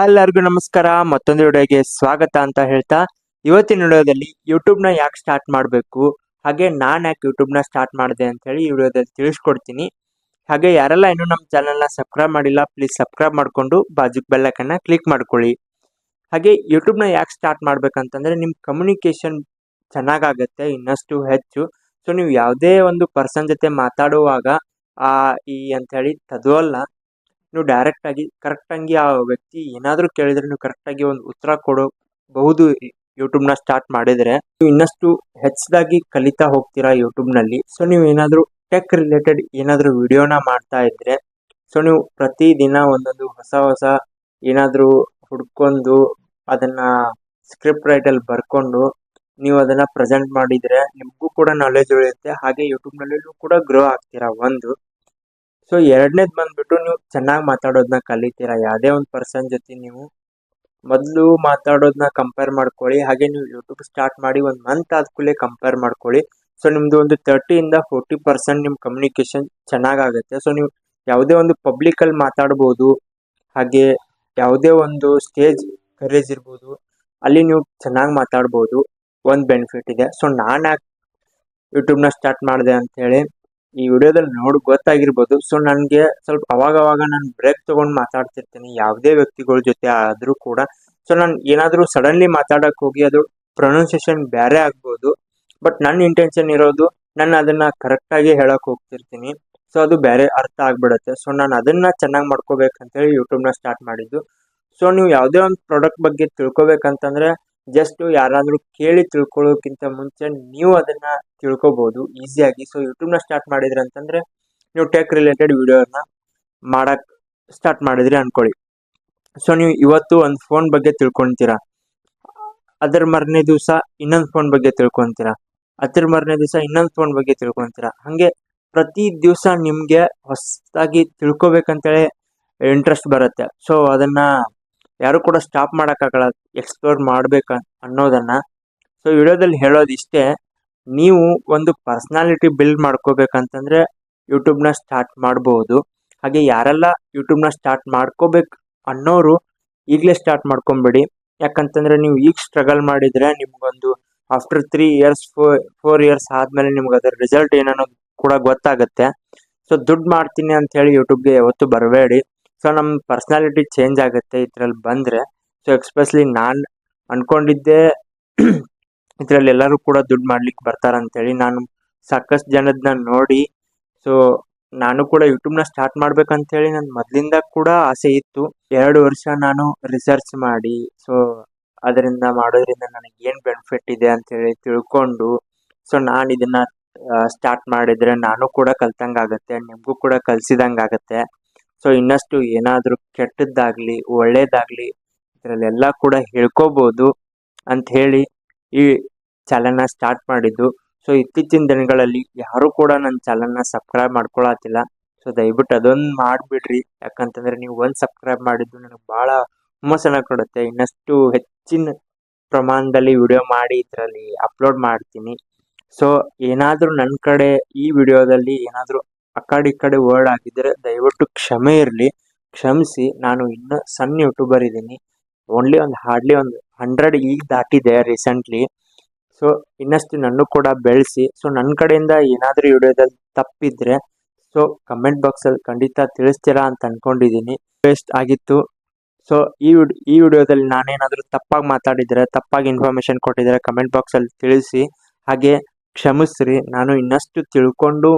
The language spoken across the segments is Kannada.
ಎಲ್ಲರಿಗೂ ನಮಸ್ಕಾರ. ಮತ್ತೊಂದು ವಿಡಿಯೋಗೆ ಸ್ವಾಗತ ಅಂತ ಹೇಳ್ತಾ, ಇವತ್ತಿನ ವಿಡಿಯೋದಲ್ಲಿ ಯೂಟ್ಯೂಬ್ನ ಯಾಕೆ ಸ್ಟಾರ್ಟ್ ಮಾಡಬೇಕು, ಹಾಗೆ ನಾನು ಯಾಕೆ ಯೂಟ್ಯೂಬ್ನ ಸ್ಟಾರ್ಟ್ ಮಾಡಿದೆ ಅಂತ ಹೇಳಿ ಈ ವಿಡಿಯೋದಲ್ಲಿ ತಿಳಿಸ್ಕೊಡ್ತೀನಿ. ಹಾಗೆ ಯಾರೆಲ್ಲ ಇನ್ನೂ ನಮ್ಮ ಚಾನಲ್ನ ಸಬ್ಸ್ಕ್ರೈಬ್ ಮಾಡಿಲ್ಲ, ಪ್ಲೀಸ್ ಸಬ್ಸ್ಕ್ರೈಬ್ ಮಾಡಿಕೊಂಡು ಬಾಜುಕ್ ಬೆಲ್ ಐಕನ್ನ ಕ್ಲಿಕ್ ಮಾಡ್ಕೊಳ್ಳಿ. ಹಾಗೆ ಯೂಟ್ಯೂಬ್ನ ಯಾಕೆ ಸ್ಟಾರ್ಟ್ ಮಾಡ್ಬೇಕಂತಂದ್ರೆ ನಿಮ್ಮ ಕಮ್ಯುನಿಕೇಷನ್ ಚೆನ್ನಾಗಾಗುತ್ತೆ ಇನ್ನಷ್ಟು ಹೆಚ್ಚು. ಸೊ ನೀವು ಯಾವುದೇ ಒಂದು ಪರ್ಸನ್ ಜೊತೆ ಮಾತಾಡುವಾಗ ಈ ಅಂತ ಹೇಳಿ ತದ್ವಲ್ಲ, ನೀವು ಡೈರೆಕ್ಟಾಗಿ ಕರೆಕ್ಟಾಗಿ ಆ ವ್ಯಕ್ತಿ ಏನಾದರೂ ಕೇಳಿದ್ರೆ ನೀವು ಕರೆಕ್ಟಾಗಿ ಒಂದು ಉತ್ತರ ಕೊಡಬಹುದು. ಯೂಟ್ಯೂಬ್ನ ಸ್ಟಾರ್ಟ್ ಮಾಡಿದರೆ ನೀವು ಇನ್ನಷ್ಟು ಹೆಚ್ಚಾಗಿ ಕಲಿತಾ ಹೋಗ್ತೀರಾ ಯೂಟ್ಯೂಬ್ನಲ್ಲಿ. ಸೊ ನೀವು ಏನಾದರೂ ಟೆಕ್ ರಿಲೇಟೆಡ್ ಏನಾದರೂ ವಿಡಿಯೋನ ಮಾಡ್ತಾ ಇದ್ರೆ, ಸೊ ನೀವು ಪ್ರತಿದಿನ ಒಂದೊಂದು ಹೊಸ ಏನಾದರೂ ಹುಡ್ಕೊಂಡು ಅದನ್ನು ಸ್ಕ್ರಿಪ್ಟ್ ರೈಟಲ್ಲಿ ಬರ್ಕೊಂಡು ನೀವು ಅದನ್ನು ಪ್ರೆಸೆಂಟ್ ಮಾಡಿದರೆ ನಿಮಗೂ ಕೂಡ ನಾಲೆಜ್ ಉಳಿಯುತ್ತೆ, ಹಾಗೆ ಯೂಟ್ಯೂಬ್ನಲ್ಲಿ ಕೂಡ ಗ್ರೋ ಆಗ್ತೀರಾ ಒಂದು. ಸೊ ಎರಡನೇದು ಬಂದ್ಬಿಟ್ಟು ನೀವು ಚೆನ್ನಾಗಿ ಮಾತಾಡೋದನ್ನ ಕಲಿತೀರಾ. ಯಾವುದೇ ಒಂದು ಪರ್ಸನ್ ಜೊತೆ ನೀವು ಮೊದಲು ಮಾತಾಡೋದನ್ನ ಕಂಪೇರ್ ಮಾಡ್ಕೊಳ್ಳಿ, ಹಾಗೆ ನೀವು ಯೂಟ್ಯೂಬ್ ಸ್ಟಾರ್ಟ್ ಮಾಡಿ ಒಂದು ಮಂತ್ ಆದ್ಕೂಲೆ ಕಂಪೇರ್ ಮಾಡ್ಕೊಳ್ಳಿ. ಸೊ ನಿಮ್ಮದು ಒಂದು 30-40% ನಿಮ್ಮ ಕಮ್ಯುನಿಕೇಷನ್ ಚೆನ್ನಾಗಾಗುತ್ತೆ. ಸೊ ನೀವು ಯಾವುದೇ ಒಂದು ಪಬ್ಲಿಕಲ್ಲಿ ಮಾತಾಡ್ಬೋದು, ಹಾಗೆ ಯಾವುದೇ ಒಂದು ಸ್ಟೇಜ್ ಕರೇಜ್ ಇರ್ಬೋದು, ಅಲ್ಲಿ ನೀವು ಚೆನ್ನಾಗಿ ಮಾತಾಡ್ಬೋದು. ಒಂದು ಬೆನಿಫಿಟ್ ಇದೆ. ಸೊ ನಾನು ಯಾಕೆ ಯೂಟ್ಯೂಬ್ನ ಸ್ಟಾರ್ಟ್ ಮಾಡಿದೆ ಅಂಥೇಳಿ ಈ ವಿಡಿಯೋದಲ್ಲಿ ಗೊತ್ತಾಗಿರ್ಬೋದು. ಸೊ ನನಗೆ ಸ್ವಲ್ಪ ಅವಾಗ ನಾನು ಬ್ರೇಕ್ ತೊಗೊಂಡು ಮಾತಾಡ್ತಿರ್ತೀನಿ ಯಾವುದೇ ವ್ಯಕ್ತಿಗಳ ಜೊತೆ ಆದರೂ ಕೂಡ. ಸೊ ನಾನು ಏನಾದರೂ ಸಡನ್ಲಿ ಮಾತಾಡೋಕ್ಕೆ ಹೋಗಿ ಅದು ಪ್ರೊನೌನ್ಸಿಯೇಷನ್ ಬೇರೆ ಆಗ್ಬೋದು, ಬಟ್ ನನ್ನ ಇಂಟೆನ್ಷನ್ ಇರೋದು ನಾನು ಅದನ್ನು ಕರೆಕ್ಟಾಗಿ ಹೇಳೋಕ್ಕೆ ಹೋಗ್ತಿರ್ತೀನಿ. ಸೊ ಅದು ಬೇರೆ ಅರ್ಥ ಆಗಿಬಿಡುತ್ತೆ. ಸೊ ನಾನು ಅದನ್ನು ಚೆನ್ನಾಗಿ ಮಾಡ್ಕೋಬೇಕಂತೇಳಿ ಯೂಟ್ಯೂಬ್ನ ಸ್ಟಾರ್ಟ್ ಮಾಡಿದ್ದು. ಸೊ ನೀವು ಯಾವುದೇ ಒಂದು ಪ್ರಾಡಕ್ಟ್ ಬಗ್ಗೆ ತಿಳ್ಕೊಬೇಕಂತಂದರೆ ಜಸ್ಟ್ ಯಾರಾದರೂ ಕೇಳಿ ತಿಳ್ಕೊಳ್ಳೋಕ್ಕಿಂತ ಮುಂಚೆ ನೀವು ಅದನ್ನು ತಿಳ್ಕೊಬೋದು ಈಸಿಯಾಗಿ. ಸೊ ಯೂಟ್ಯೂಬ್ನ ಸ್ಟಾರ್ಟ್ ಮಾಡಿದ್ರಿ ಅಂತಂದರೆ ನೀವು ಟೆಕ್ ರಿಲೇಟೆಡ್ ವಿಡಿಯೋನ ಮಾಡೋಕ್ಕೆ ಸ್ಟಾರ್ಟ್ ಮಾಡಿದ್ರಿ ಅಂದ್ಕೊಳ್ಳಿ. ಸೊ ನೀವು ಇವತ್ತು ಒಂದು ಫೋನ್ ಬಗ್ಗೆ ತಿಳ್ಕೊತೀರಾ, ಅದರ ಮರನೇ ದಿವಸ ಇನ್ನೊಂದು ಫೋನ್ ಬಗ್ಗೆ ತಿಳ್ಕೊತೀರಾ, ಅದ್ರ ಮರನೇ ದಿವಸ ಇನ್ನೊಂದು ಫೋನ್ ಬಗ್ಗೆ ತಿಳ್ಕೊತೀರಾ. ಹಾಗೆ ಪ್ರತಿ ದಿವಸ ನಿಮಗೆ ಹೊಸದಾಗಿ ತಿಳ್ಕೊಬೇಕಂತೇಳಿ ಇಂಟ್ರೆಸ್ಟ್ ಬರುತ್ತೆ. ಸೊ ಅದನ್ನು ಯಾರು ಕೂಡ ಸ್ಟಾಪ್ ಮಾಡೋಕ್ಕಾಗಲ್ಲ, ಎಕ್ಸ್ಪ್ಲೋರ್ ಮಾಡ್ಬೇಕು ಅನ್ನೋದನ್ನು. ಸೊ ವಿಡಿಯೋದಲ್ಲಿ ಹೇಳೋದು ಇಷ್ಟೇ, ನೀವು ಒಂದು ಪರ್ಸ್ನಾಲಿಟಿ ಬಿಲ್ಡ್ ಮಾಡ್ಕೋಬೇಕಂತಂದರೆ ಯೂಟ್ಯೂಬ್ನ ಸ್ಟಾರ್ಟ್ ಮಾಡ್ಬೋದು. ಹಾಗೆ ಯಾರೆಲ್ಲ ಯೂಟ್ಯೂಬ್ನ ಸ್ಟಾರ್ಟ್ ಮಾಡ್ಕೋಬೇಕು ಅನ್ನೋರು ಈಗಲೇ ಸ್ಟಾರ್ಟ್ ಮಾಡ್ಕೊಂಬಿಡಿ. ಯಾಕಂತಂದರೆ ನೀವು ಈಗ ಸ್ಟ್ರಗಲ್ ಮಾಡಿದರೆ ನಿಮಗೊಂದು ಆಫ್ಟರ್ 3 ಇಯರ್ಸ್ 4 ಇಯರ್ಸ್ ಆದಮೇಲೆ ನಿಮ್ಗೆ ಅದರ ರಿಸಲ್ಟ್ ಏನನ್ನೋದು ಕೂಡ ಗೊತ್ತಾಗುತ್ತೆ. ಸೊ ದುಡ್ಡು ಮಾಡ್ತೀನಿ ಅಂಥೇಳಿ ಯೂಟ್ಯೂಬ್ಗೆ ಯಾವತ್ತೂ ಬರಬೇಡಿ. ಸೊ ನಮ್ಮ ಪರ್ಸ್ನಾಲಿಟಿ ಚೇಂಜ್ ಆಗುತ್ತೆ ಇದರಲ್ಲಿ ಬಂದರೆ. ಸೊ ಎಕ್ಸ್ಪೆಷಲಿ ನಾನು ಅಂದ್ಕೊಂಡಿದ್ದೆ ಇದರಲ್ಲಿ ಎಲ್ಲರೂ ಕೂಡ ದುಡ್ಡು ಮಾಡ್ಲಿಕ್ಕೆ ಬರ್ತಾರಂತೇಳಿ. ನಾನು ಸಾಕಷ್ಟು ಜನದನ್ನ ನೋಡಿ ಸೊ ನಾನು ಕೂಡ ಯೂಟ್ಯೂಬ್ನ ಸ್ಟಾರ್ಟ್ ಮಾಡ್ಬೇಕಂತೇಳಿ ನನ್ನ ಮೊದಲಿಂದ ಕೂಡ ಆಸೆ ಇತ್ತು. 2 ವರ್ಷ ನಾನು ರಿಸರ್ಚ್ ಮಾಡಿ ಸೊ ಅದರಿಂದ ಮಾಡೋದ್ರಿಂದ ನನಗೆ ಏನು ಬೆನಿಫಿಟ್ ಇದೆ ಅಂಥೇಳಿ ತಿಳ್ಕೊಂಡು ಸೊ ನಾನು ಇದನ್ನು ಸ್ಟಾರ್ಟ್ ಮಾಡಿದರೆ ನಾನು ಕೂಡ ಕಲ್ತಂಗಾಗತ್ತೆ, ನಿಮಗೂ ಕೂಡ ಕಲಿಸಿದಂಗೆ ಆಗುತ್ತೆ. ಸೊ ಇನ್ನಷ್ಟು ಏನಾದರೂ ಕೆಟ್ಟದ್ದಾಗಲಿ ಒಳ್ಳೇದಾಗಲಿ ಇದರಲ್ಲೆಲ್ಲ ಕೂಡ ಹೇಳ್ಕೋಬೋದು ಅಂಥೇಳಿ ಈ ಚಾನಲ್ನ ಸ್ಟಾರ್ಟ್ ಮಾಡಿದ್ದು. ಸೊ ಇತ್ತೀಚಿನ ದಿನಗಳಲ್ಲಿ ಯಾರೂ ಕೂಡ ನನ್ನ ಚಾನಲ್ನ ಸಬ್ಸ್ಕ್ರೈಬ್ ಮಾಡ್ಕೊಳತ್ತಿಲ್ಲ. ಸೊ ದಯವಿಟ್ಟು ಅದೊಂದು ಮಾಡಿಬಿಡ್ರಿ. ಯಾಕಂತಂದರೆ ನೀವು ಒಂದು ಸಬ್ಸ್ಕ್ರೈಬ್ ಮಾಡಿದ್ದು ನನಗೆ ಭಾಳ ಹುಮ್ಮಸ್ಸನ್ನು ಕೊಡುತ್ತೆ. ಇನ್ನಷ್ಟು ಹೆಚ್ಚಿನ ಪ್ರಮಾಣದಲ್ಲಿ ವಿಡಿಯೋ ಮಾಡಿ ಇದರಲ್ಲಿ ಅಪ್ಲೋಡ್ ಮಾಡ್ತೀನಿ. ಸೊ ಏನಾದರೂ ನನ್ನ ಕಡೆ ಈ ವಿಡಿಯೋದಲ್ಲಿ ಏನಾದರೂ ಆ ಕಡೆ ವರ್ಡ್ ಆಗಿದ್ದರೆ ದಯವಿಟ್ಟು ಕ್ಷಮೆ ಇರಲಿ, ಕ್ಷಮಿಸಿ. ನಾನು ಇನ್ನೂ ಸಣ್ಣ ಯೂಟ್ಯೂಬರ್ ಇದ್ದೀನಿ, ಓನ್ಲಿ ಹಾರ್ಡ್ಲಿ 100 ಈಗ ದಾಟಿದೆ ರೀಸೆಂಟ್ಲಿ. ಸೊ ಇನ್ನಷ್ಟು ನನ್ನೂ ಕೂಡ ಬೆಳೆಸಿ. ಸೊ ನನ್ನ ಕಡೆಯಿಂದ ಏನಾದರೂ ವಿಡಿಯೋದಲ್ಲಿ ತಪ್ಪಿದ್ರೆ ಸೊ ಕಮೆಂಟ್ ಬಾಕ್ಸಲ್ಲಿ ಖಂಡಿತ ತಿಳಿಸ್ತೀರಾ ಅಂತ ಅಂದ್ಕೊಂಡಿದ್ದೀನಿ. ವೇಸ್ಟ್ ಆಗಿತ್ತು. ಸೊ ಈ ವಿಡಿಯೋದಲ್ಲಿ ನಾನೇನಾದರೂ ತಪ್ಪಾಗಿ ಮಾತಾಡಿದರೆ, ತಪ್ಪಾಗಿ ಇನ್ಫಾರ್ಮೇಷನ್ ಕೊಟ್ಟಿದ್ದರೆ ಕಮೆಂಟ್ ಬಾಕ್ಸಲ್ಲಿ ತಿಳಿಸಿ. ಹಾಗೆ ಕ್ಷಮಿಸ್ರಿ. ನಾನು ಇನ್ನಷ್ಟು ತಿಳ್ಕೊಂಡು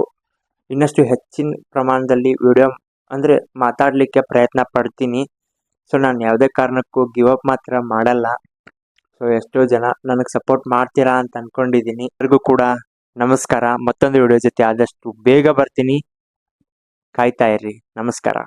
ಇನ್ನಷ್ಟು ಹೆಚ್ಚಿನ ಪ್ರಮಾಣದಲ್ಲಿ ವಿಡಿಯೋ ಅಂದರೆ ಮಾತಾಡಲಿಕ್ಕೆ ಪ್ರಯತ್ನ ಪಡ್ತೀನಿ. ಸೊ ನಾನು ಯಾವುದೇ ಕಾರಣಕ್ಕೂ ಗಿವ್ ಅಪ್ ಮಾತ್ರ ಮಾಡಲ್ಲ. ಸೊ ಎಷ್ಟೋ ಜನ ನನಗೆ ಸಪೋರ್ಟ್ ಮಾಡ್ತೀರಾ ಅಂತ ಅಂದ್ಕೊಂಡಿದ್ದೀನಿ. ಎಲ್ಲರಿಗೂ ಕೂಡ ನಮಸ್ಕಾರ. ಮತ್ತೊಂದು ವಿಡಿಯೋ ಜೊತೆ ಆದಷ್ಟು ಬೇಗ ಬರ್ತೀನಿ, ಕಾಯ್ತಾ ಇರ್ರಿ. ನಮಸ್ಕಾರ.